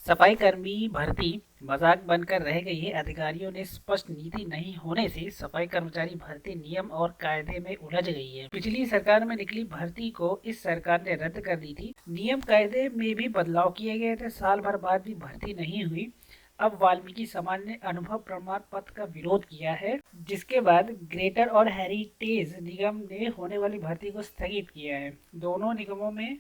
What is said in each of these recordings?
सफाई कर्मी भर्ती मजाक बनकर रह गई है। अधिकारियों ने स्पष्ट नीति नहीं होने से सफाई कर्मचारी भर्ती नियम और कायदे में उलझ गई है। पिछली सरकार में निकली भर्ती को इस सरकार ने रद्द कर दी थी। नियम कायदे में भी बदलाव किए गए थे। साल भर बाद भी भर्ती नहीं हुई। अब वाल्मीकि समाज ने अनुभव प्रमाण पत्र का विरोध किया है, जिसके बाद ग्रेटर और हेरिटेज निगम ने होने वाली भर्ती को स्थगित किया है। दोनों निगमों में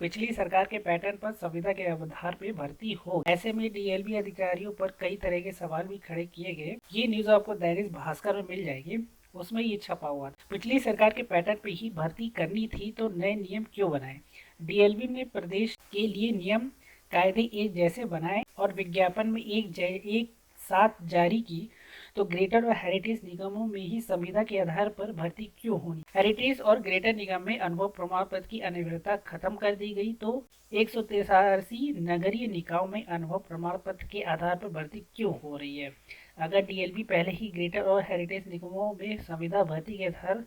पिछली सरकार के पैटर्न पर संविदा के आधार पर भर्ती हो। ऐसे में डीएलबी अधिकारियों पर कई तरह के सवाल भी खड़े किए गए। ये न्यूज आपको दैनिक भास्कर में मिल जाएगी, उसमें ये छपा हुआ था। पिछली सरकार के पैटर्न पे ही भर्ती करनी थी तो नए नियम क्यों बनाए। डीएलबी ने प्रदेश के लिए नियम कायदे एक जैसे बनाए और विज्ञापन में एक साथ जारी की, तो ग्रेटर और हेरिटेज निगमों में ही संविदा के आधार पर भर्ती क्यों होनी। हेरिटेज और ग्रेटर निगम में अनुभव प्रमाण पत्र की अनिवार्यता खत्म कर दी गई, तो 183 नगरीय निकायों में अनुभव प्रमाण पत्र के आधार पर भर्ती क्यों हो रही है। अगर डीएलबी पहले ही ग्रेटर और हेरिटेज निगमों में संविदा भर्ती के आधार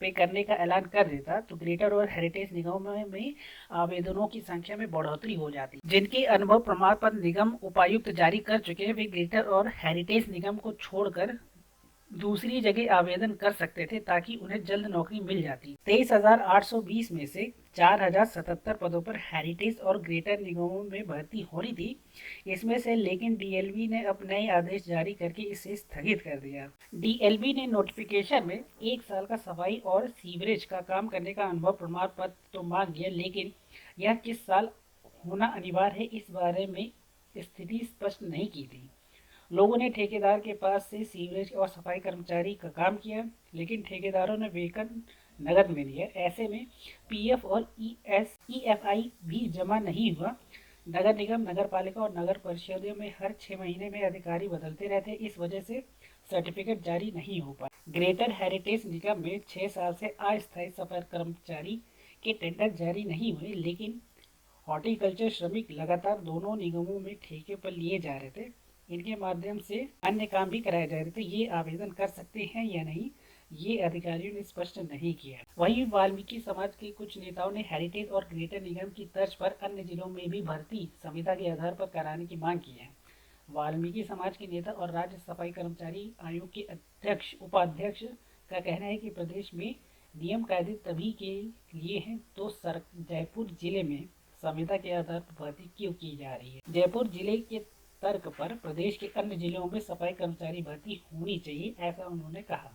पे करने का ऐलान कर देता, तो ग्रेटर और हेरिटेज निगमों में आवेदनों की संख्या में बढ़ोतरी हो जाती। जिनके अनुभव प्रमाण पत्र निगम उपायुक्त जारी कर चुके हैं, वे ग्रेटर और हेरिटेज निगम को छोड़कर दूसरी जगह आवेदन कर सकते थे, ताकि उन्हें जल्द नौकरी मिल जाती। 23,820 में से 4,077 पदों पर हेरिटेज और ग्रेटर निगमों में भर्ती होनी थी इसमें से, लेकिन डीएलबी ने अब नए आदेश जारी करके इसे स्थगित कर दिया। डीएलबी ने नोटिफिकेशन में 1 साल का सफाई और सीवरेज का काम करने का अनुभव प्रमाण पत्र तो मांग गया, लेकिन यह किस साल होना अनिवार्य है इस बारे में स्थिति स्पष्ट नहीं की थी। लोगों ने ठेकेदार के पास से सीवरेज और सफाई कर्मचारी का काम किया, लेकिन ठेकेदारों ने वेतन नगद में दिया। ऐसे में पीएफ और ईएफआई भी जमा नहीं हुआ। नगर निगम, नगर पालिका और नगर परिषदों में हर 6 महीने में अधिकारी बदलते रहते, इस वजह से सर्टिफिकेट जारी नहीं हो पाए। ग्रेटर हेरिटेज निगम में 6 साल से अस्थायी सफाई कर्मचारी के टेंडर जारी नहीं हुए, लेकिन हॉर्टिकल्चर श्रमिक लगातार दोनों निगमों में ठेके पर लिए जा रहे थे। इनके माध्यम से अन्य काम भी कराए जा रहे थे। ये आवेदन कर सकते हैं या नहीं, ये अधिकारियों ने स्पष्ट नहीं किया। वहीं वाल्मीकि समाज के कुछ नेताओं ने हेरिटेज और ग्रेटर निगम की तर्ज पर अन्य जिलों में भी भर्ती संविदा के आधार पर कराने की मांग की है। वाल्मीकि समाज के नेता और राज्य सफाई कर्मचारी आयोग के अध्यक्ष उपाध्यक्ष का कहना है कि प्रदेश में नियम कायदे तभी के लिए हैं तो जयपुर जिले में संविदा के आधार पर भर्ती क्यों की जा रही है। जयपुर जिले के तर्क पर प्रदेश के अन्य जिलों में सफाई कर्मचारी भर्ती होनी चाहिए, ऐसा उन्होंने कहा।